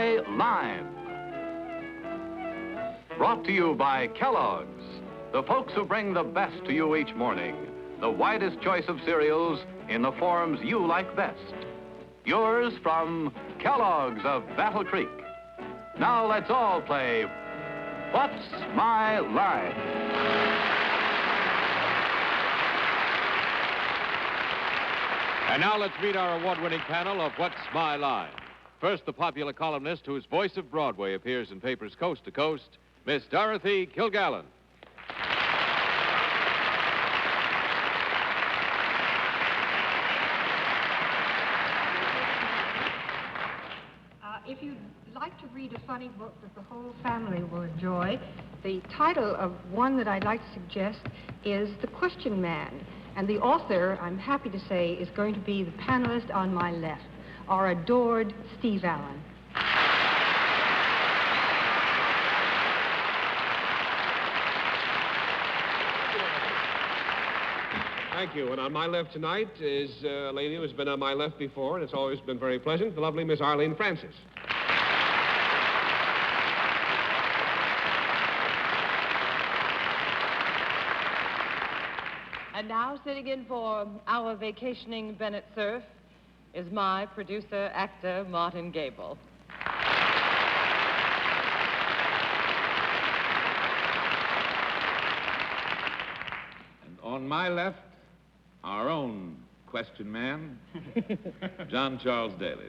My Line. Brought to you by Kellogg's, the folks who bring the best to you each morning. The widest choice of cereals in the forms you like best. Yours from Kellogg's of Battle Creek. Now let's all play What's My Line? And now let's meet our award-winning panel of What's My Line. First, the popular columnist whose voice of Broadway appears in papers coast to coast, Miss Dorothy Kilgallen. If you'd like to read a funny book that the whole family will enjoy, the title of one that I'd like to suggest is The Question Man. And the author, I'm happy to say, is going to be the panelist on my left, our adored Steve Allen. Thank you. And on my left tonight is a lady who has been on my left before, and it's always been very pleasant, the lovely Miss Arlene Francis. And now, sitting in for our vacationing Bennett Cerf is my producer, actor, Martin Gabel. And on my left, our own question man, John Charles Daly.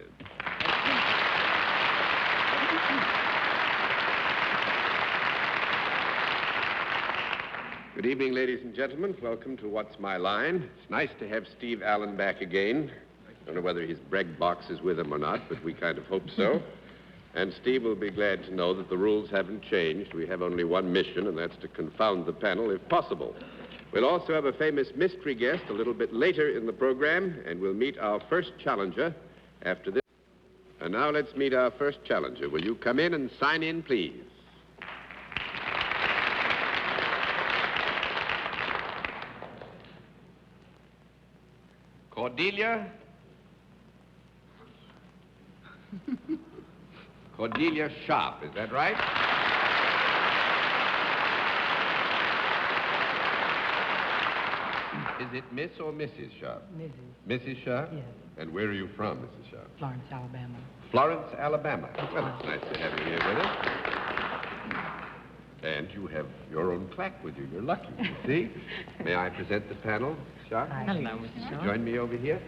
Good evening, ladies and gentlemen. Welcome to What's My Line. It's nice to have Steve Allen back again. I don't know whether his bread box is with him or not, but we kind of hope so. And Steve will be glad to know that the rules haven't changed. We have only one mission, and that's to confound the panel if possible. We'll also have a famous mystery guest a little bit later in the program, and we'll meet our first challenger after this. And now let's meet our first challenger. Will you come in and sign in, please? Cordelia? Cordelia Sharp, is that right? Is it Miss or Mrs. Sharp? Mrs. Mrs. Sharp? Yes. And where are you from, Mrs. Sharp? Florence, Alabama. Florence, Alabama. Well, it's nice to have you here with us. And you have your own claque with you. You're lucky, you see. May I present the panel, Sharp? Hello, Mr. Sharp. Join me over here.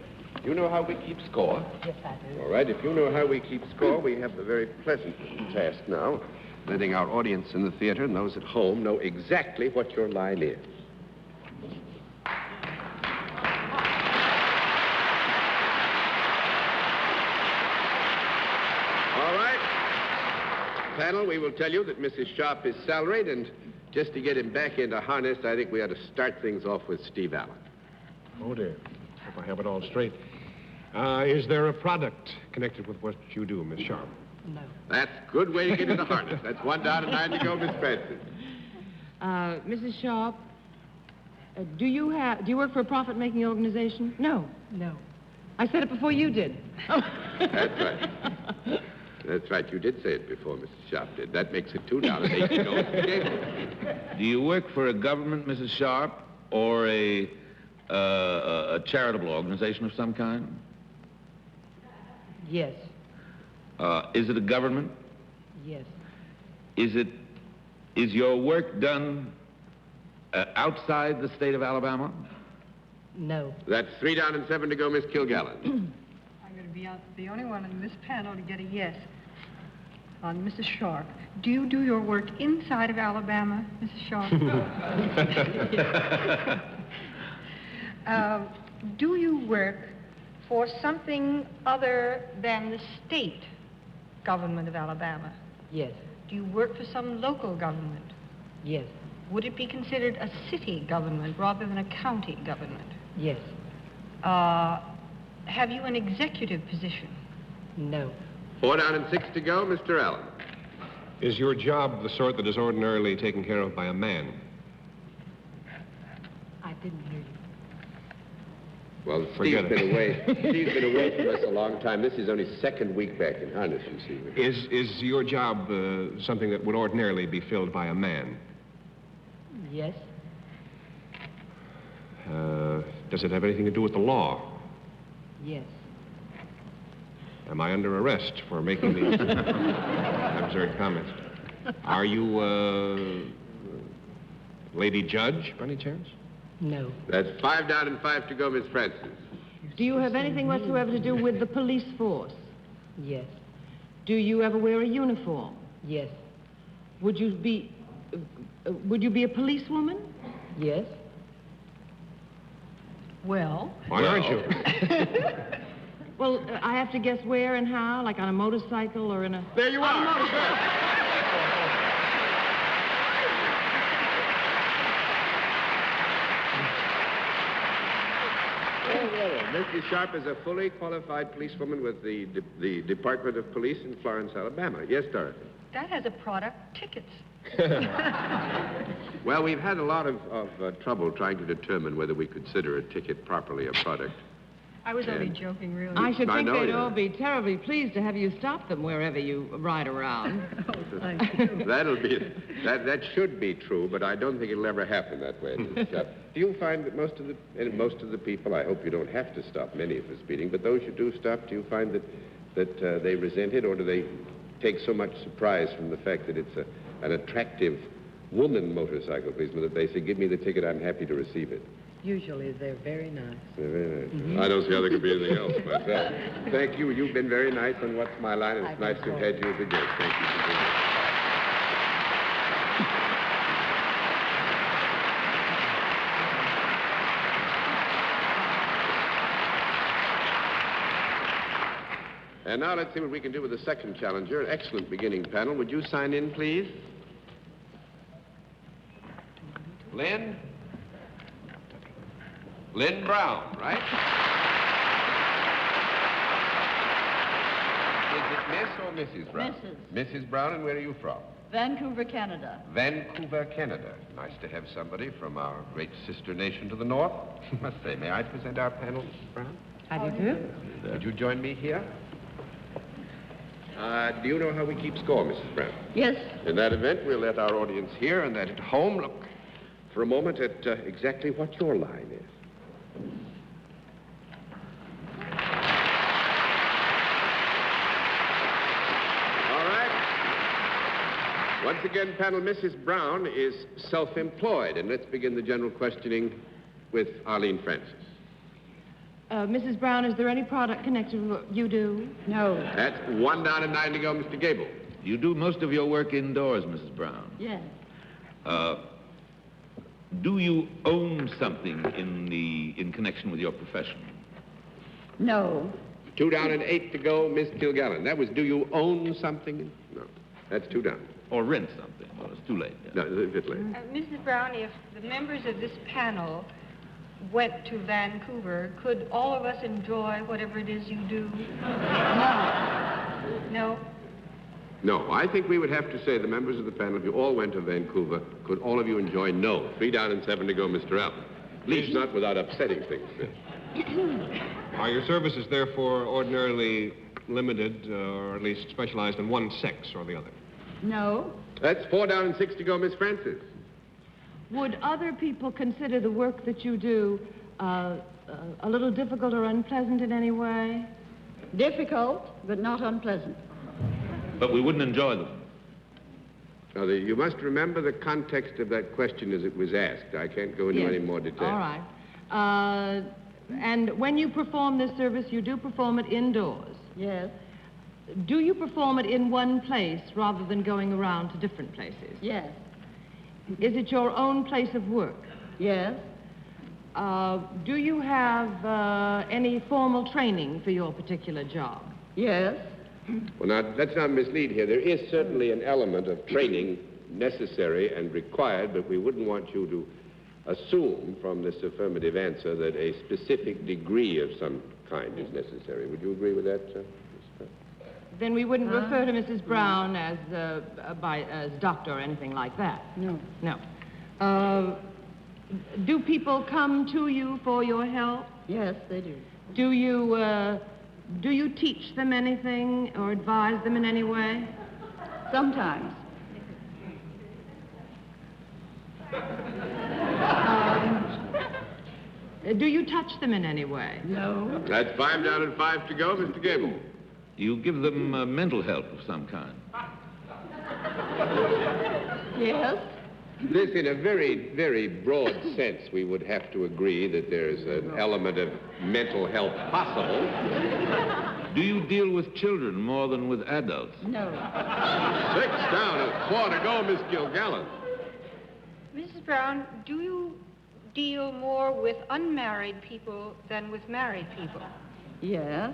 You know how we keep score? Yes, I do. All right, if you know how we keep score, we have the very pleasant task now, letting our audience in the theater and those at home know exactly what your line is. All right. Panel, we will tell you that Mrs. Sharp is salaried, and just to get him back into harness, I think we ought to start things off with Steve Allen. Oh, dear. Hope I have it all straight. Is there a product connected with what you do, Miss Sharp? No. That's a good way to get into harness. That's 1 down and 9 to go, Miss Francis. Mrs. Sharp, do you work for a profit-making organization? No. No. I said it before you did. That's right. That's right. You did say it before, Mrs. Sharp did. That makes it 2 down and 8 to go. Do you work for a government, Mrs. Sharp, or a charitable organization of some kind? Yes. Is it a government? Yes. Is your work done outside the state of Alabama? No. That's 3 down and 7 to go, Miss Kilgallen. I'm going to be the only one in this panel to get a yes on Mrs. Sharp. Do you do your work inside of Alabama, Mrs. Sharp? Do you work for something other than the state government of Alabama? Yes. Do you work for some local government? Yes. Would it be considered a city government rather than a county government? Yes. Have you an executive position? No. 4 down and 6 to go, Mr. Allen. Is your job the sort that is ordinarily taken care of by a man? I didn't hear you. Well, Forget Steve's it. been away. Steve's been away from us a long time. This is only second week back in harness, you see. Is your job something that would ordinarily be filled by a man? Yes. Does it have anything to do with the law? Yes. Am I under arrest for making these absurd comments? Are you Lady Judge, by any chance? No. That's 5 down and 5 to go, Miss Francis. Do you have anything whatsoever to do with the police force? Yes. Do you ever wear a uniform? Yes. Would you be a policewoman? Yes. Well, Why aren't you? well, I have to guess where and how, like on a motorcycle or in a... There you On a are. motorcycle. Mrs. Sharp is a fully qualified policewoman with the Department of Police in Florence, Alabama. Yes, Dorothy? That has a product, tickets. Well, we've had a lot of trouble trying to determine whether we consider a ticket properly a product. I was only And- joking, really. I should I think know they'd you. all be terribly pleased to have you stop them wherever you ride around. That should be true, but I don't think it'll ever happen that way. Mrs. Sharp. Do you find that most of the people, I hope you don't have to stop many of us speeding, but those you do stop, do you find that they resent it, or do they take so much surprise from the fact that it's an attractive woman motorcycle policeman that they say, give me the ticket, I'm happy to receive it? Usually they're very nice. They're very nice. I don't see how there could be anything else myself. Thank you. You've been very nice on What's My Line, and it's nice to have had you as a guest. Thank you for being here. And now let's see what we can do with the second challenger. An excellent beginning panel. Would you sign in, please? Lynn? Lynn Brown, right? Is it Miss or Mrs. Brown? Mrs. Brown, and where are you from? Vancouver, Canada. Vancouver, Canada. Nice to have somebody from our great sister nation to the north. Must say, may I present our panel, Mrs. Brown? How do you do? Would you join me here? Do you know how we keep score, Mrs. Brown? Yes. In that event, we'll let our audience here and that at home look for a moment at exactly what your line is. All right. Once again, panel, Mrs. Brown is self-employed, and let's begin the general questioning with Arlene Francis. Mrs. Brown, is there any product connected with what you do? No. That's 1 down and 9 to go, Mr. Gabel. You do most of your work indoors, Mrs. Brown. Yes. Do you own something in connection with your profession? No. 2 down and 8 to go, Miss Kilgallen. That was, do you own something? No. That's 2 down. Or rent something? Well, it's too late. No, it's a bit late. Mrs. Brown, if the members of this panel went to Vancouver, could all of us enjoy whatever it is you do? No? No, I think we would have to say, the members of the panel, if you all went to Vancouver, could all of you enjoy no? 3 down and 7 to go, Mr. Allen. At least not without upsetting things. Are your services, therefore, ordinarily limited, or at least specialized in one sex or the other? No. That's 4 down and 6 to go, Miss Francis. Would other people consider the work that you do a little difficult or unpleasant in any way? Difficult, but not unpleasant. But we wouldn't enjoy them. Now, you must remember the context of that question as it was asked. I can't go into Yes. any more detail. All right. And when you perform this service, you do perform it indoors. Yes. Do you perform it in one place rather than going around to different places? Yes. Is it your own place of work? Yes. Do you have any formal training for your particular job? Yes. Well, now, let's not mislead here. There is certainly an element of training necessary and required, but we wouldn't want you to assume from this affirmative answer that a specific degree of some kind is necessary. Would you agree with that, sir? Then we wouldn't refer to Mrs. Brown as doctor or anything like that. No. No. Do people come to you for your help? Yes, they do. Do you teach them anything or advise them in any way? Sometimes. Do you touch them in any way? No. That's 5 down and 5 to go, Mr. Gabel. You give them mental help of some kind. Yes. This, in a very, very broad sense, we would have to agree that there's an element of mental health possible. Do you deal with children more than with adults? No. 6 down and 4 to go, Miss Kilgallen. Mrs. Brown, do you deal more with unmarried people than with married people? Yes.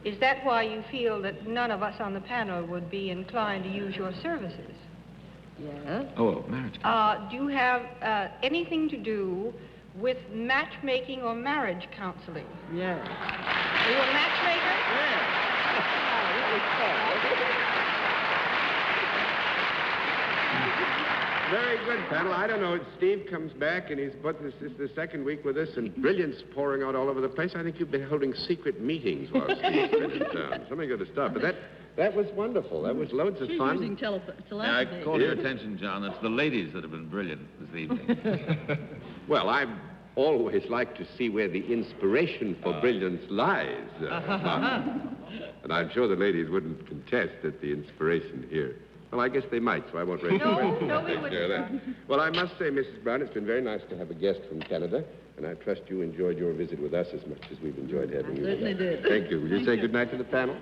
Is that why you feel that none of us on the panel would be inclined to use your services? Yes. Oh, marriage. Do you have anything to do with matchmaking or marriage counseling? Yes. Are you a matchmaker? Very good, panel. I don't know. Steve comes back, and this is the second week with us, and brilliant's pouring out all over the place. I think you've been holding secret meetings while Steve's been in town. Something good stuff. But that was wonderful. That was loads of She's fun. using Now, I telepathy. call your attention, John. It's the ladies that have been brilliant this evening. Well, I always like to see where the inspiration for brilliance lies. And I'm sure the ladies wouldn't contest that the inspiration here. Well, I guess they might, so I won't raise No, the question. no, we Take care of wouldn't. that. Well, I must say, Mrs. Brown, it's been very nice to have a guest from Canada, and I trust you enjoyed your visit with us as much as we've enjoyed having you with us. Certainly did. Thank you. Will you say good night to the panel?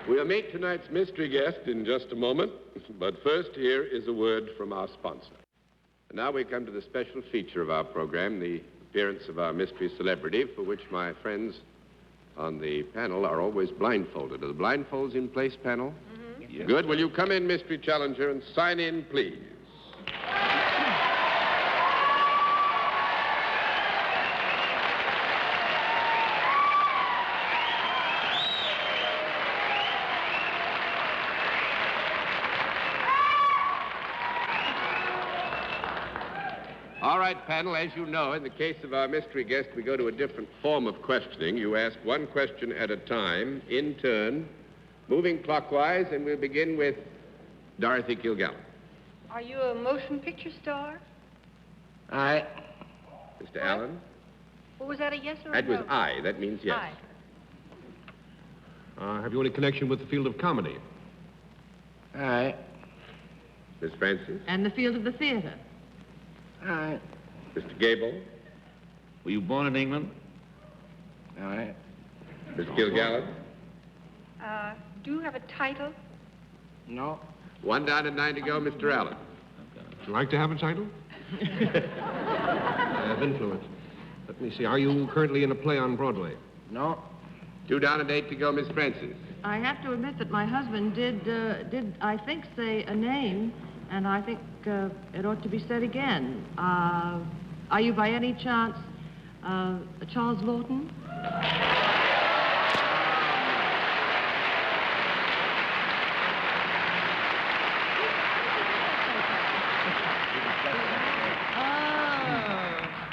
We'll meet tonight's mystery guest in just a moment, but first here is a word from our sponsor. And now we come to the special feature of our program, the appearance of our mystery celebrity, for which my friends on the panel are always blindfolded. Are the blindfolds in place, panel? Mm-hmm. Yes. Good. Will you come in, mystery challenger, and sign in, please? All right, panel, as you know, in the case of our mystery guest, we go to a different form of questioning. You ask one question at a time, in turn, moving clockwise, and we'll begin with Dorothy Kilgallen. Are you a motion picture star? Aye. Mr. Allen? Or was that a yes or a That no? was aye. That means yes. Aye. Have you any connection with the field of comedy? Aye. Miss Francis? And the field of the theater? Aye. Mr. Gabel? Were you born in England? Aye. Miss Kilgallen? Do you have a title? No. 1 down and 9 to go, Mr. Allen. Would you like to have a title? I have influence. Let me see. Are you currently in a play on Broadway? No. 2 down and 8 to go, Miss Francis. I have to admit that my husband did I think, say a name, and I think it ought to be said again. Are you by any chance Charles Laughton?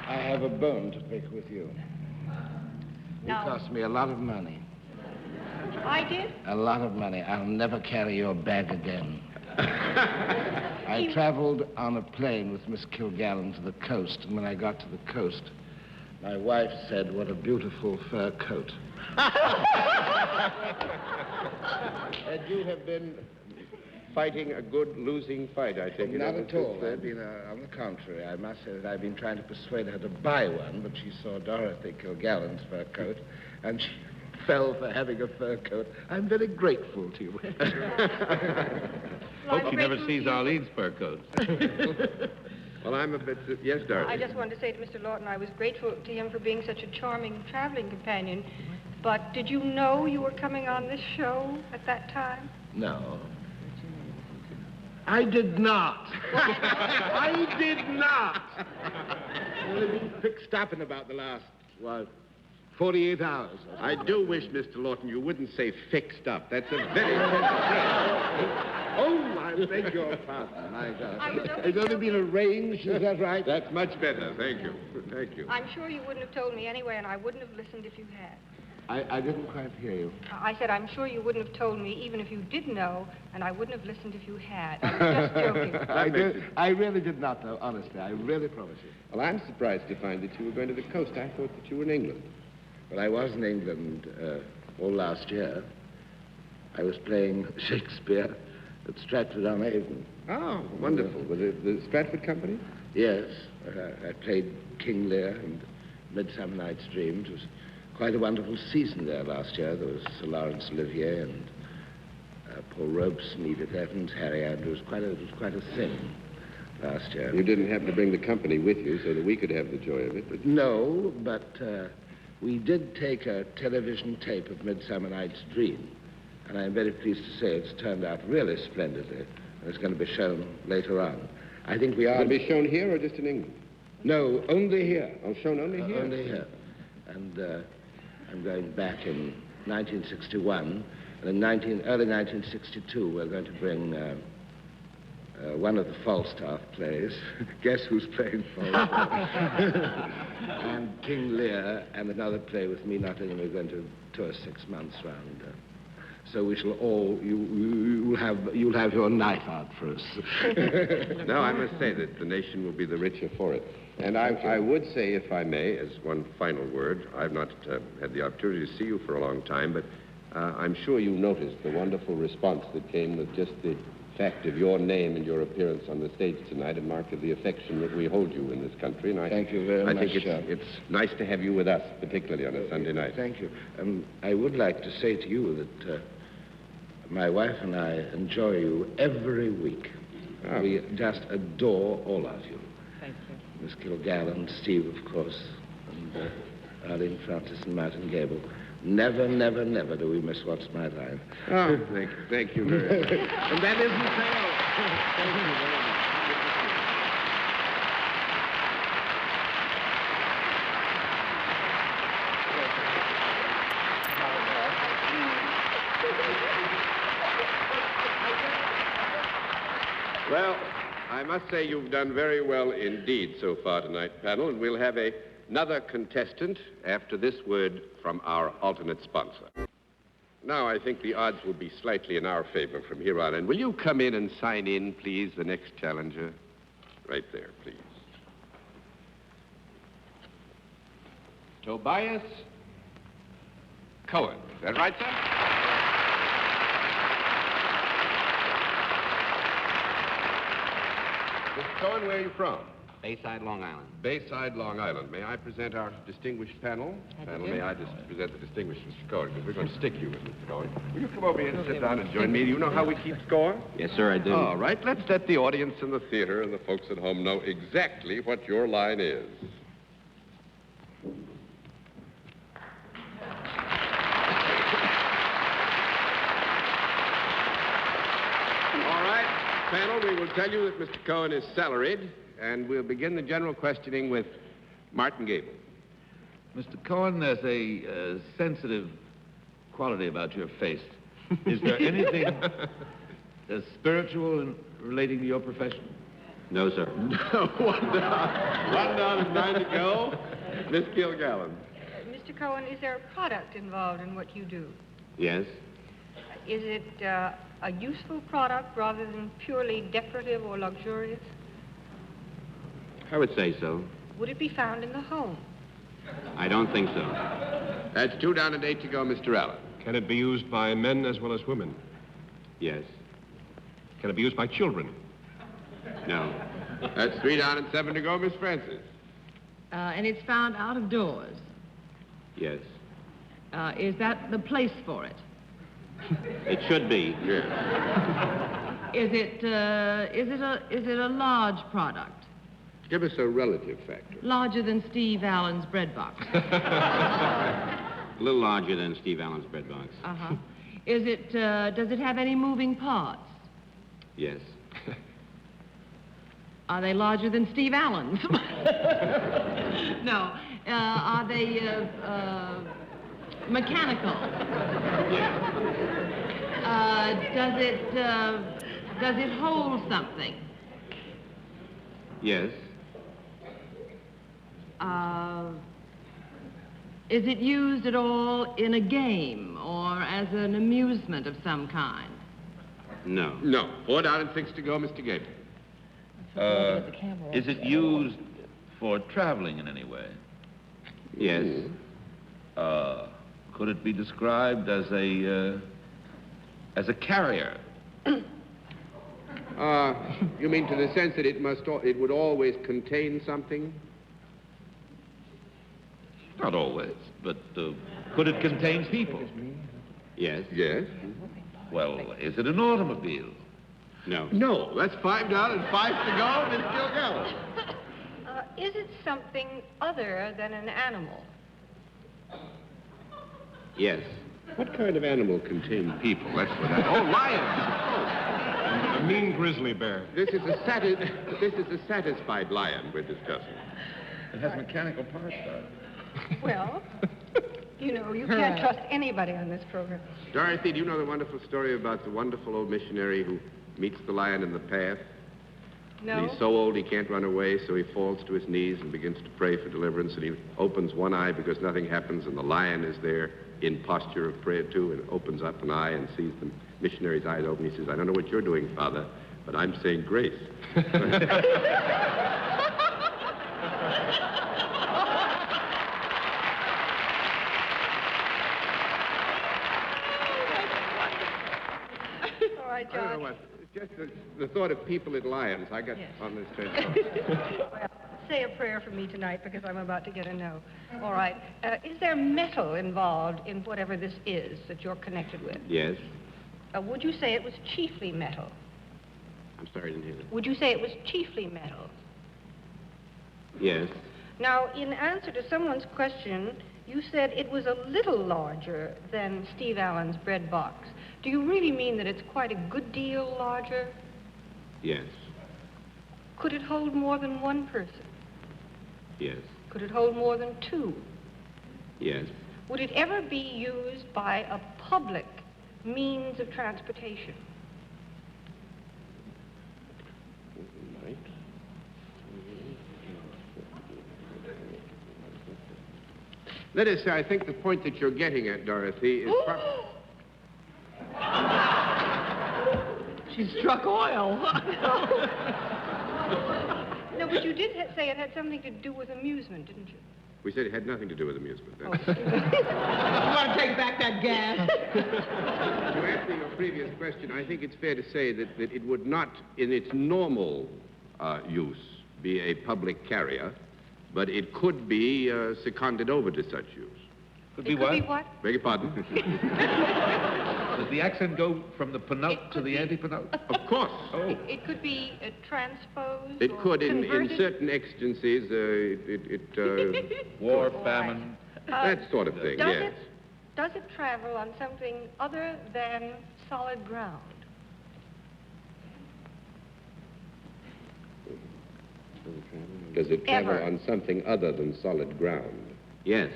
I have a bone to pick with you. You No. cost me a lot of money. I did? A lot of money. I'll never carry your bag again. I traveled on a plane with Miss Kilgallen to the coast, and when I got to the coast, my wife said, "What a beautiful fur coat." And you have been fighting a good losing fight, I take it. Not ever at all. since then? I've been, on the contrary, I must say that I've been trying to persuade her to buy one, but she saw Dorothy Kilgallen's fur coat, and she fell for having a fur coat. I'm very grateful to you. Hope she never sees Arlene's fur coat. Well, I'm a bit... yes, Dorothy. I just wanted to say to Mr. Laughton, I was grateful to him for being such a charming traveling companion. But did you know you were coming on this show at that time? No. I did not. I did not. Well, I've been fixed up in about the last, 48 hours. I do wish, Mr. Laughton, you wouldn't say fixed up. That's a very sensitive. Oh, I beg your pardon, my God. I was only It's only been arranged, is that right? That's much better. Thank you. Thank you. I'm sure you wouldn't have told me anyway, and I wouldn't have listened if you had. I didn't quite hear you. I said, I'm sure you wouldn't have told me even if you did know, and I wouldn't have listened if you had. I was just joking. I really did not know, honestly. I really promise you. Well, I'm surprised to find that you were going to the coast. I thought that you were in England. Well, I was in England all last year. I was playing Shakespeare at Stratford-on-Avon. Oh, wonderful. Was it the Stratford Company? Yes. I played King Lear and Midsummer Night's Dream. It was quite a wonderful season there last year. There was Sir Laurence Olivier and Paul Robeson, Edith Evans, Harry Andrews. It was quite a thing last year. You didn't happen to bring the company with you so that we could have the joy of it, but... No, but we did take a television tape of Midsummer Night's Dream, and I'm very pleased to say it's turned out really splendidly, and it's going to be shown later on. I think we are... Will it be shown here or just in England? No, only here. Oh, shown only here? Only here. And I'm going back in 1961, and in early 1962, we're going to bring one of the Falstaff plays. Guess who's playing Falstaff? And King Lear, and another play with me, Nottingham. We're going to tour 6 months round. So we shall all, you'll have your night out for us. No, I must say that the nation will be the richer for it. And I would say, if I may, as one final word, I've not had the opportunity to see you for a long time, but I'm sure you noticed the wonderful response that came with just the fact of your name and your appearance on the stage tonight, a mark of the affection that we hold you in this country. And Thank you very much. I think it's nice to have you with us, particularly on a Sunday night. Thank you. I would like to say to you that my wife and I enjoy you every week. Oh. We just adore all of you. Thank you. Miss Kilgallen, Steve, of course, and Arlene, Francis, and Martin Gabel. Never, never, never do we miss What's My Line. Oh, thank you very much. And that isn't fair. Thank you very much. Well, I must say you've done very well indeed so far tonight, panel, and we'll have another contestant after this word from our alternate sponsor. Now, I think the odds will be slightly in our favor from here on. And will you come in and sign in, please, the next challenger? Right there, please. Tobias Cohen. Is that right, sir? Mr. Cohen, where are you from? Bayside, Long Island. Bayside, Long Island. May I present our distinguished panel? Panel, may I just present the distinguished Mr. Cohen, because we're going to stick you with Mr. Cohen. Will you come over here and sit down and join me? Do you know how we keep score? Yes, sir, I do. All right, let's let the audience in the theater and the folks at home know exactly what your line is. All right, panel, we will tell you that Mr. Cohen is salaried, and we'll begin the general questioning with Martin Gabel. Mr. Cohen, there's a sensitive quality about your face. Is there anything spiritual in relating to your profession? No, sir. No, one down and 9 to go. Miss Kilgallen. Mr. Cohen, is there a product involved in what you do? Yes. Is it a useful product rather than purely decorative or luxurious? I would say so. Would it be found in the home? I don't think so. That's 2 down and 8 to go, Mr. Allen. Can it be used by men as well as women? Yes. Can it be used by children? No. That's 3 down and 7 to go, Miss Francis. And it's found out of doors. Yes. Is that the place for it? It should be. Yes. Is it a large product? Give us a relative factor. Larger than Steve Allen's bread box? A little larger than Steve Allen's bread box. Uh-huh. Does it have any moving parts? Yes. Are they larger than Steve Allen's? No. Are they mechanical? Does it hold something? Yes. Is it used at all in a game or as an amusement of some kind? No. No. 4 down and 6 to go, Mr. Gabel. Is it used for traveling in any way? Yes. Could it be described as a carrier? You mean to the sense that it would always contain something? Not always, but could it contain people? Yes. Yes. Well, is it an automobile? No. No. That's 5 down and 5 to go, Miss Kilgallen. Is it something other than an animal? Yes. What kind of animal contains people? That's what I... Oh, lions! A mean grizzly bear. This is a satisfied lion we're discussing. It has mechanical parts, though. Well, you know, you can't trust anybody on this program. Dorothy, do you know the wonderful story about the wonderful old missionary who meets the lion in the path? No. And he's so old he can't run away, so he falls to his knees and begins to pray for deliverance, and he opens one eye because nothing happens, and the lion is there in posture of prayer, too, and opens up an eye and sees the missionary's eyes open. He says, I don't know what you're doing, Father, but I'm saying grace. All right, I don't know John. what. Just the thought of people at lions. I got on this train. Well, say a prayer for me tonight because I'm about to get a no. All right. Is there metal involved in whatever this is that you're connected with? Yes. Would you say it was chiefly metal? I'm sorry, I didn't hear that. Would you say it was chiefly metal? Yes. Now, in answer to someone's question, you said it was a little larger than Steve Allen's bread box. Do you really mean that it's quite a good deal larger? Yes. Could it hold more than one person? Yes. Could it hold more than 2? Yes. Would it ever be used by a public means of transportation? Let us say, I think the point that you're getting at, Dorothy, is... She struck oil. No, but you did say it had something to do with amusement, didn't you? We said it had nothing to do with amusement. You want to take back that gas? To answer your previous question, I think it's fair to say that it would not, in its normal use, be a public carrier, but it could be seconded over to such use. Could It be could what? be what? Beg your pardon? Does the accent go from the penult to the anti-penult? Of course. Oh. It could be transposed It or could, in converted. certain exigencies, War, All famine. right. that sort of thing, Does yes. Does it travel on something other than solid ground? Does it travel Ever. on something other than solid ground? Yes.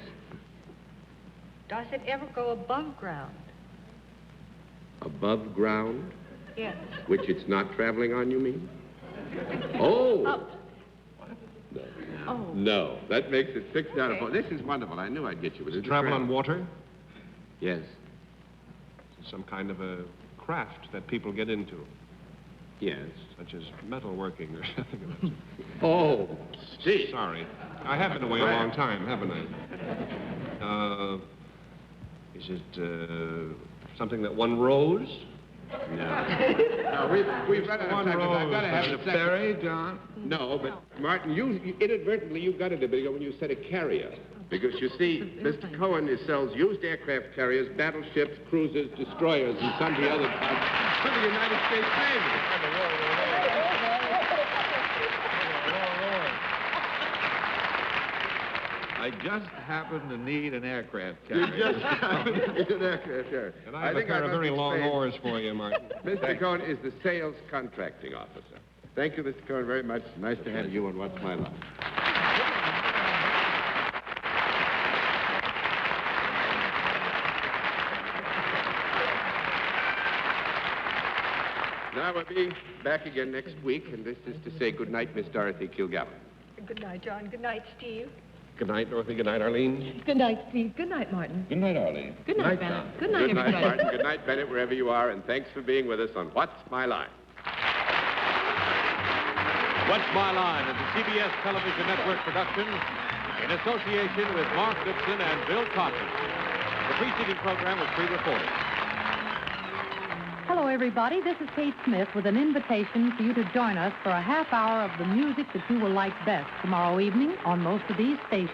Does it ever go above ground? Above ground? Yes. Which it's not traveling on, you mean? Oh! Up. No. Oh. No. That makes it 6 down to Okay. 4. This is wonderful. I knew I'd get you with it. Travel on water? Yes. Some kind of a craft that people get into, Yes. such as metalworking or something of that sort. Oh, Steve. Sorry. I have been away a long time, haven't I? Is it something that one rows? No. No, we've run out of One time. 'Cause I've got to have Is a it a second. ferry, John? No, but Martin, you inadvertently you got it a bit ago when you said a carrier. Because you see, Mr. Cohen sells used aircraft carriers, battleships, cruisers, destroyers, and sundry other parts for the United States Navy. I just happen to need an aircraft You carrier. just it's an aircraft carrier. And I have a pair of very long oars for you, Martin. Mr. Cohen is the sales contracting officer. Thank you, Mr. Cohen, very much. Nice to have you on What's My Line. Now, we'll be back again next week, and this is to say good night, Miss Dorothy Kilgallen. Good night, John. Good night, Steve. Good night, Dorothy. Good night, Arlene. Good night, Steve. Good night, Martin. Good night, Arlene. Good night, Tom. Bennett. Good night, Good night, everybody. Martin. Good night, Bennett, wherever you are, and thanks for being with us on What's My Line. What's My Line is a CBS television network production in association with Mark Goodson and Bill Cotton. The preceding program was pre-recorded. Hello, everybody. This is Kate Smith with an invitation for you to join us for a half hour of the music that you will like best tomorrow evening on most of these stations.